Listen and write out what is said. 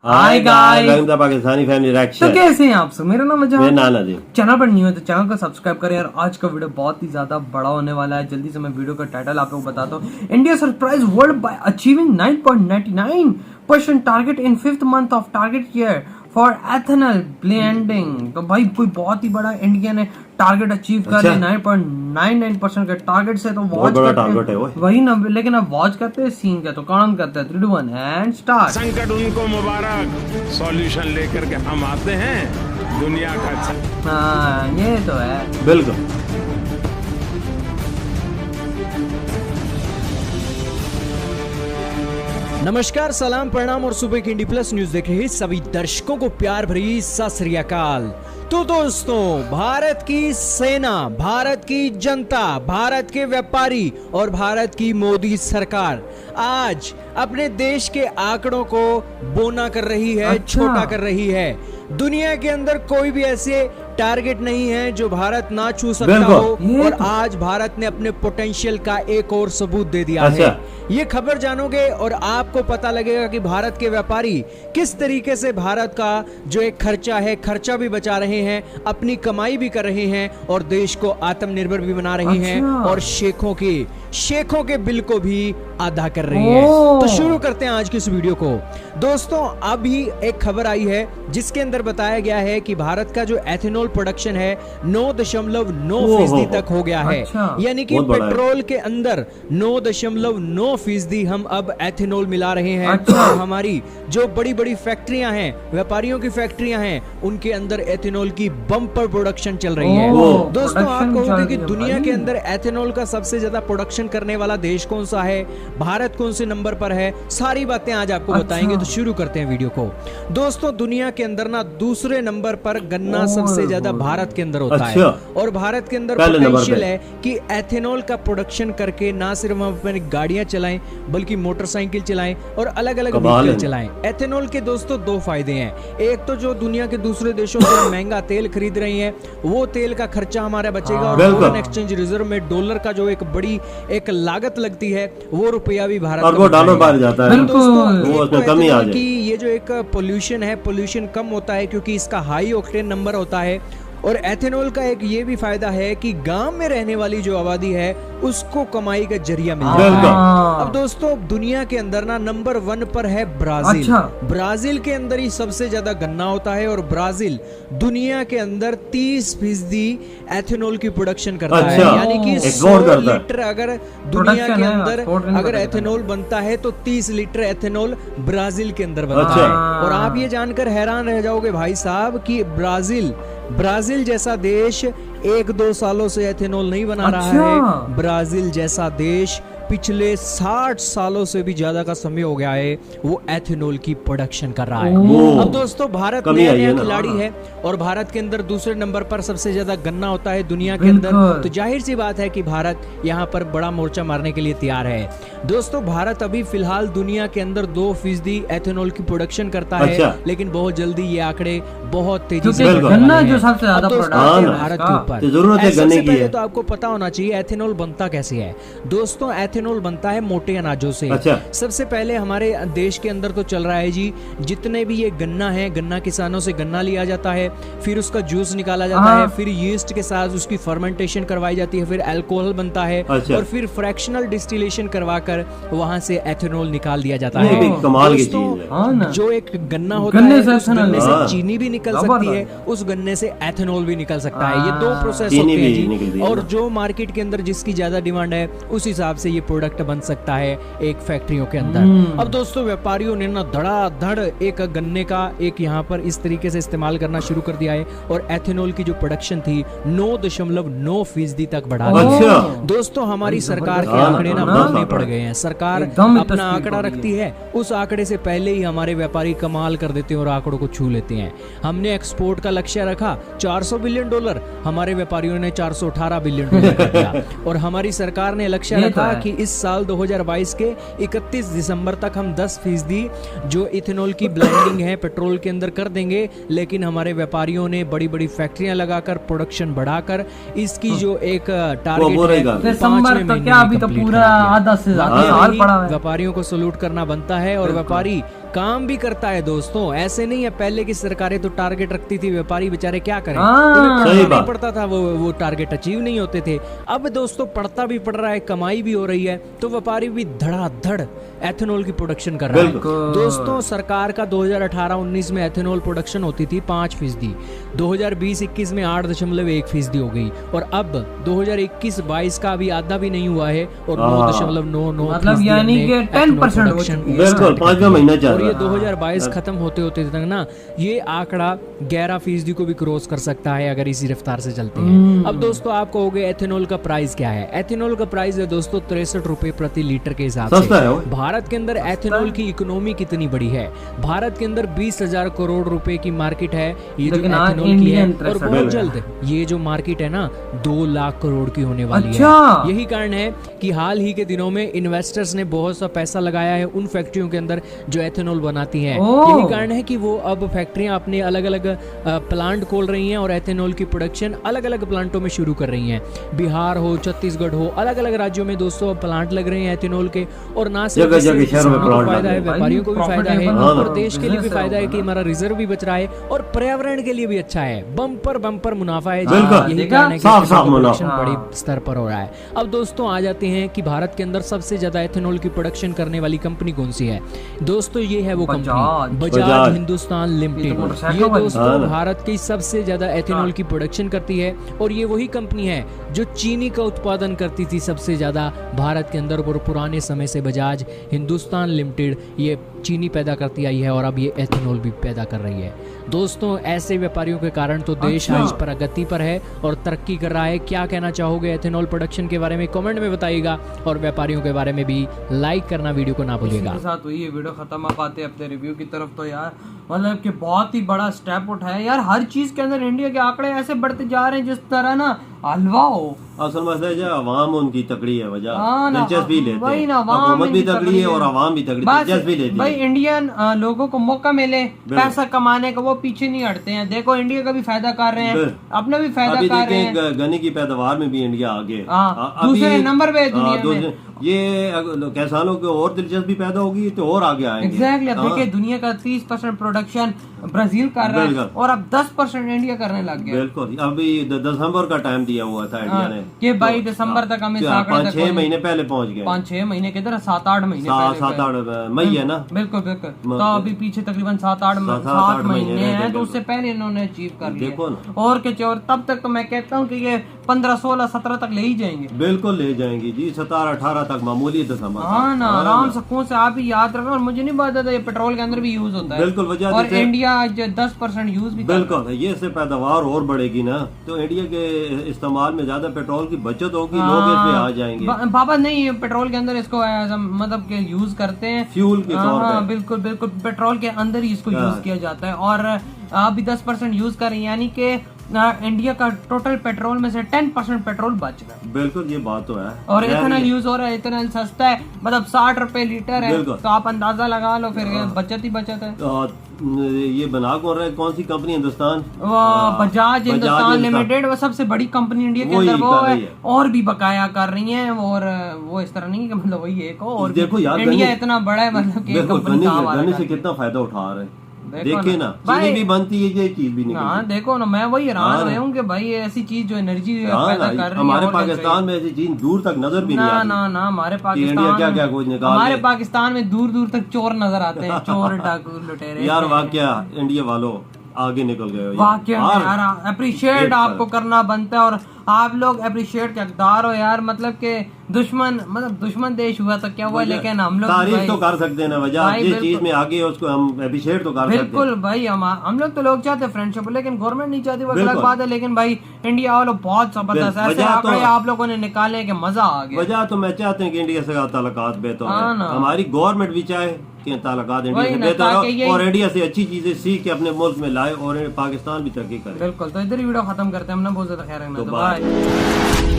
Hi guys, Pakistani family reaction. तो कैसे हैं आप सब? मेरा नाम है मेरा नाम नदीम। चैनल पर न्यू है तो चैनल को सब्सक्राइब करें। और आज का वीडियो बहुत ही ज्यादा बड़ा होने वाला है। जल्दी से मैं वीडियो का टाइटल आप लोगों को बताता हूँ। India surprise world by achieving 9.99% target in 5th month of target year for ethanol blending. तो भाई कोई बहुत ही बड़ा इंडिया ने टारगेट अचीव कर लिया 9.99% के टारगेट से। तो वॉच करते हैं वही ना, लेकिन अब वॉच करते हैं सीन का। तो कौन करते हैं 3, 2, 1 एंड स्टार्ट। संकट उनको मुबारक, सॉल्यूशन लेकर के हम आते हैं दुनिया का। हाँ ये तो है बिल्कुल। नमस्कार, सलाम, प्रणाम और सुबह की इंडी प्लस न्यूज देख रहे सभी दर्शकों को प्यार भरी सत श्री अकाल। तो दोस्तों, भारत की सेना, भारत की जनता, भारत के व्यापारी और भारत की मोदी सरकार आज अपने देश के आंकड़ों को बोना कर रही है, छोटा कर रही है। दुनिया के अंदर कोई भी ऐसे टारगेट नहीं है जो भारत ना छू सकता हो, और आज भारत ने अपने पोटेंशियल का एक और सबूत दे दिया है। ये खबर जानोगे और आपको पता लगेगा कि भारत के व्यापारी किस तरीके से भारत का जो एक खर्चा है, खर्चा भी बचा रहे हैं, अपनी कमाई भी कर रहे हैं और देश को आत्मनिर्भर भी बना रही हैं और शेखों के बिल को भी अदा कर रही है। तो शुरू करते हैं आज की इस वीडियो को। दोस्तों, अभी एक खबर आई है जिसके अंदर बताया गया है कि भारत का जो एथेनॉल प्रोडक्शन है 9.9% तक हो गया है। यानी कि पेट्रोल के अंदर 9.9% हम अब एथेनॉल मिला रहे हैं। और हमारी जो बड़ी बड़ी फैक्ट्रियां हैं, व्यापारियों की फैक्ट्रियां हैं, उनके अंदर एथेनॉल की बम्पर प्रोडक्शन चल रही है। दोस्तों, आप कहोगे कि दुनिया के अंदर एथेनॉल का सबसे ज्यादा प्रोडक्शन करने वाला देश कौन सा है, भारत कौन से नंबर पर है, सारी बातें आज आपको बताएंगे। तो शुरू करते हैं वीडियो को। दोस्तों, दुनिया के अंदर ना दूसरे नंबर पर गन्ना सबसे ज्यादा भारत के अंदर होता है। और भारत के अंदर पोटेंशियल है कि एथेनॉल का प्रोडक्शन करके ना सिर्फ हम अपनी गाड़ियां चलाएं बल्कि मोटरसाइकिल चलाएं और अलग अलग व्हीकल चलाएं। एथेनॉल के दोस्तों दो फायदे हैं। एक तो जो दुनिया के दूसरे देशों से महंगा तेल खरीद रही हैं, वो तेल का खर्चा हमारा बचेगा और फॉरेन एक्सचेंज रिजर्व में डॉलर का जो एक बड़ी एक लागत लगती है, वो रुपया भी भारत और वो डॉलर बढ़ जाता है। वो उसमें कमी आ जाए। ये जो एक पोल्यूशन है, पोल्यूशन कम होता है क्योंकि इसका हाई ऑक्टेन नंबर होता है। और एथेनॉल का एक ये भी फायदा है कि गांव में रहने वाली जो आबादी है उसको कमाई का जरिया मिल जाता है। अब दोस्तों, दुनिया के अंदर ना नंबर 1 पर है ब्राजील। ब्राजील के अंदर ही सबसे ज्यादा गन्ना होता है और ब्राजील दुनिया के अंदर 30% एथेनॉल की प्रोडक्शन करता है। यानी कि 100 लीटर अगर दुनिया के अंदर अगर एथेनॉल बनता है तो 30 लीटर एथेनॉल ब्राजील के अंदर बनता है। और आप ये जानकर हैरान रह जाओगे भाई साहब कि ब्राजील जैसा देश 1-2 सालों से एथेनॉल नहीं बना रहा है। ब्राजील जैसा देश पिछले 60 सालों से भी ज्यादा का समय हो गया है वो एथेनॉल की प्रोडक्शन कर रहा है। अब दोस्तों, भारत नया खिलाड़ी है और भारत के अंदर दूसरे नंबर पर सबसे ज्यादा गन्ना होता है दुनिया के अंदर। तो जाहिर सी बात है कि भारत यहाँ पर बड़ा मोर्चा मारने के लिए तैयार है। दोस्तों, भारत अभी फिलहाल दुनिया के अंदर 2% एथेनॉल की प्रोडक्शन करता है, लेकिन बहुत जल्दी ये आंकड़े बहुत तेजी से गन्ना जो सबसे ज्यादा भारत के ऊपर जरूरत है गन्ने की है। तो आपको पता होना चाहिए एथेनॉल बनता कैसे है। दोस्तों, एथेनॉल बनता है मोटे अनाजों से। सबसे पहले हमारे देश के अंदर तो चल रहा है जी, जितने भी ये गन्ना है, गन्ना किसानों से गन्ना लिया जाता है, फिर उसका जूस निकाला जाता है, फिर यीस्ट के साथ उसकी फर्मेंटेशन करवाई जाती है, फिर अल्कोहल बनता है और फिर फ्रैक्शनल डिस्टिलेशन करवाकर वहां से एथेनॉल निकाल दिया जाता है। कमाल की चीज है। जो एक गन्ना होता है, उस गन्ने से चीनी भी निकल सकती है, उस गन्ने से एथेनॉल भी निकल सकता है। ये 2 प्रोसेस होते हैं जी। और जो मार्केट के अंदर जिसकी ज्यादा डिमांड है उस हिसाब से ये प्रोडक्ट बन सकता है एक फैक्ट्रियों के अंदर। अब दोस्तों, व्यापारियों ने ना धड़ाधड़ एक गन्ने का एक यहाँ पर इस तरीके से इस्तेमाल करना शुरू कर दिया है और एथेनॉल की जो प्रोडक्शन थी 9.9% तक बढ़ा दिया। दोस्तों, हमारी सरकार के आंकड़े ना बढ़ने पड़ गए हैं। सरकार अपना आंकड़ा रखती है, उस आंकड़े से पहले ही हमारे व्यापारी कमाल कर देते हैं और आंकड़ों को छू लेते हैं। हमने एक्सपोर्ट का लक्ष्य रखा $400 बिलियन, हमारे व्यापारियों ने $418 बिलियन कर दिया। और हमारी सरकार ने लक्ष्य रखा कि इस साल 2022 के 31 दिसंबर तक हम 10% जो इथेनॉल की ब्लेंडिंग है पेट्रोल के अंदर कर देंगे। लेकिन हमारे व्यापारियों ने बड़ी बड़ी फैक्ट्रियां लगाकर प्रोडक्शन बढ़ाकर इसकी जो एक टारगेट है 5 महीने अभी तो पूरा आधा से ज्यादा साल पड़ा है। व्यापारियों को सैल्यूट करना बनता है और व्यापारी काम भी करता है दोस्तों। ऐसे नहीं है पहले की सरकारें तो टारगेट रखती थी, व्यापारी बेचारे क्या करें, हाँ। उन्हें सही पढ़ना बात। नहीं पड़ता था, वो टारगेट अचीव नहीं होते थे। अब दोस्तों पढ़ता भी पड़ रहा है, कमाई भी हो रही है, तो व्यापारी भी धड़ाधड़ एथेनॉल की प्रोडक्शन कर रहा है। बिल्कुल। दोस्तों सरकार का 2018-19 में एथेनॉल प्रोडक्शन होती थी 5%, 2020-21 में 8.1% हो गई, और अब 2021-22 का अभी आधा भी नहीं हुआ है और 9.99 मतलब यानी कि 10% हो चुकी है। बिल्कुल 5वां महीना चल और रहा ये है। 2022 खत्म होते होते तक ना ये आंकड़ा 11% को भी क्रॉस कर सकता है अगर इसी रफ्तार से चलते हैं। अब दोस्तों आप कहोगे एथेनॉल का प्राइस क्या है? एथेनॉल का प्राइस है दोस्तों 63 रुपए प्रति लीटर के हिसाब सस्ता है से। वो। भारत के अंदर एथेनॉल की इकोनॉमी कितनी बड़ी है? भारत के अंदर 20,000 करोड़ रुपए की मार्केट है ये जो लेकिन आज एथेनॉल की है, इंडियन और 63 बहुत है। जल्द ये जो मार्केट है ना 2 लाख करोड़ की होने वाली अच्छा। है। यही कारण है कि हाल ही के दिनों में इन्वेस्टर्स ने बहुत सा पैसा लगाया है उन फैक्ट्रियों के अंदर जो एथेनॉल बनाती हैं। ओह। यही कारण है कि वो अब फैक्ट्रियां अपने अलग अलग प्लांट खोल रही हैं और एथेनॉल की प्रोडक्शन अलग अलग प्लांटों में शुरू कर रही हैं। बिहार हो, छत्तीसगढ़ हो, अलग अलग राज्यों में दोस्तों अब प्लांट लग रहे हैं एथेनॉल के, और ना सिर्फ जगह इससे जगह शहरों में किसानों को प्लांट फायदा लग है, रहे हैं। व्यापारियों को भी फायदा है, Profitable और हाँ। देश के लिए भी business फायदा है होगा कि ना। हमारा रिजर्व भी बच रहा है और पर्यावरण के लिए भी अच्छा है। बम्पर बम्पर मुनाफा है। बिल्कुल। यही कारण है कि साफ एथेनॉल साफ का मुनाफा। प्रोडक्शन बड़ी स्तर पर हो रहा है। अब दोस्तों आ जाते हैं कि भारत के अंदर सबसे ज्यादा एथेनॉल की प्रोडक्शन करने वाली कंपनी कौन सी है? दोस्तों ये है वो कंपनी बजाज। बजाज हिंदुस्तान ये लिमिटेड। तो मोटरसाइकिल ये वाली। दोस्तों हाँ ना। भारत की सबसे ज्यादा एथेनॉल की प्रोडक्शन करती है, और ये वही कंपनी है जो चीनी का उत्पादन करती थी सबसे ज्यादा भारत के अंदर, और पुराने समय से बजाज हिंदुस्तान लिमिटेड ये चीनी पैदा करती आई है और अब ये एथेनॉल भी पैदा कर रही है। दोस्तों ऐसे व्यापारियों के कारण तो देश अच्छा। आज प्रगति पर है और तरक्की कर रहा है। क्या कहना चाहोगे एथेनॉल प्रोडक्शन के बारे में? कमेंट में बताइएगा, और व्यापारियों के बारे में भी लाइक करना वीडियो को ना भूलिएगा। इसी के साथ हुई ये वीडियो खत्म। आप आते हैं अपने रिव्यू की तरफ। तो यार मतलब कि बहुत ही बड़ा स्टेप उठाया यार, हर चीज के अंदर इंडिया के आंकड़े ऐसे बढ़ते जा रहे हैं जिस तरह ना हलवा हो। असल मसला है अवाम उनकी तकड़ी है वजह, हाँ ना, दिलचस्पी लेते वही हैं। ना, अवाम हुकूमत भी इनकी तकड़ी है और अवाम भी तकड़ी, बस दिलचस्पी लेती भाई है। इंडियन लोगों को मौका मिले पैसा कमाने का, वो पीछे नहीं हटते हैं। देखो इंडिया का भी फायदा कर रहे हैं, अपना भी फायदा अभी कर रहे हैं। देखें गन्ने की पैदावार में भी इंडिया आगे है। हाँ, अभी- दूसरे नंबर पे है दुनिया हाँ, दूसरे- ये किसानों को और दिलचस्पी पैदा होगी तो और आगे आएंगे। एग्जैक्टली। अब हाँ। देखिए दुनिया का 30% प्रोडक्शन ब्राजील कर रहा है बिल्कुल। और अब 10% इंडिया करने लग गया। बिल्कुल। अभी दिसंबर का टाइम दिया हुआ था इंडिया ने कि भाई दिसंबर तक हमें इस आंकड़े तक 5-6 महीने पहले पहुंच गए। 5-6 महीने के इधर 7-8 महीने पहले 7-8 मई है ना। बिल्कुल बिल्कुल। तो अभी पीछे तकरीबन 7-8 7-8 महीने महीने हैं, तो रह उससे पहले इन्होंने अचीव कर देखो लिया। ना। और क्या, और तब तक तो मैं कहता हूँ कि ये 15, 16, 17 तक ले ही जाएंगे। बिल्कुल ले जाएंगी जी, 17-18 तक मामूली दिसंबर। हाँ ना, आराम सुकून से। आप ही याद रखना, और मुझे नहीं पता था ये पेट्रोल के अंदर भी यूज होता है। बिल्कुल, वजह और जैसे- इंडिया आज 10% यूज भी कर रहा है। बिल्कुल। ये से पैदावार और बढ़ेगी ना तो इंडिया के इस्तेमाल में ज्यादा पेट्रोल की बचत होगी, लोग इस पे आ जाएंगे। बाबा नहीं, ये पेट्रोल के अंदर इसको मतलब के यूज करते हैं फ्यूल के तौर हाँ, पे। बिल्कुल बिल्कुल। पेट्रोल के अंदर ही इसको यूज किया जाता है, और अभी 10% यूज कर रही है, यानी कि इंडिया का टोटल पेट्रोल में से 10% पेट्रोल बच रहा है। बिल्कुल ये बात तो है। और इथेनॉल यूज हो रहा है, इथेनॉल सस्ता है, मतलब 60 रुपए लीटर है, बिल्कुल। तो आप अंदाजा लगा लो, फिर बचत ही बचत है। ये बना कौन रहा है? कौन सी कंपनी? हिंदुस्तान वो बजाज हिंदुस्तान लिमिटेड, वो सबसे बड़ी कंपनी इंडिया के वही अंदर वो कर है, रही है। और भी बकाया कर रही हैं। और वो इस तरह नहीं है कि मतलब वही एक हो, और देखो यार, इंडिया गन्ने- इतना बड़ा है, मतलब कि देखो कंपनी कहाँ गन्ने वाला से है। कितना फायदा उठा रहे हैं। देखो देखे ना। ना, भाई- चीनी भी बनती है, ये चीज भी निकलती हाँ है। देखो ना, मैं वही हैरान हाँ रहा हूँ कि भाई ऐसी चीज जो एनर्जी हाँ पैदा ना, कर रही है, हमारे और क्या पाकिस्तान में ऐसी चीज दूर तक नजर भी नहीं ना आती। ना ना, हमारे इंडिया क्या पाकिस्तान क्या कुछ निकाल हमारे दे। पाकिस्तान में दूर दूर तक चोर नजर आते हैं, चोर डाकू लुटेरे। यार वाकया इंडिया वालों आगे निकल गए हो यार। वाकया और यार अप्रिशिएट एक आपको करना बनता है, और आप लोग अप्रिशिएट के हकदार हो यार। मतलब के दुश्मन, मतलब दुश्मन देश हुआ तो क्या हुआ, लेकिन हम लोग तारीफ भाई- तो कर सकते हैं ना वजह, भाई जिस बिल्कुल। चीज में आगे है उसको हम अप्रिशिएट तो कर सकते हैं। बिल्कुल भाई, हम लोग तो लोग चाहते हैं फ्रेंडशिप, लेकिन गवर्नमेंट नहीं चाहती, वो अलग बिल्कुल। बात है। लेकिन भाई इंडिया वालों बहुत जबरदस्त ऐसे वजह तो- आंकड़े आप लोगों ने निकाले कि मजा आ गया। वजह तो मैं चाहते हैं कि इंडिया से ताल्लुकात बेहतर हाँ हो, ना। हमारी गवर्नमेंट भी चाहे कि ताल्लुकात इंडिया वही से ना, बेहतर ताकि हो यही- और इंडिया से अच्छी चीजें सीख के अपने मुल्क में लाए और पाकिस्तान भी तरक्की करे। बिल्कुल। तो इधर ही वीडियो खत्म करते हैं, हमने बहुत ज्यादा ख्याल रखना, तो तो बाय। बाय।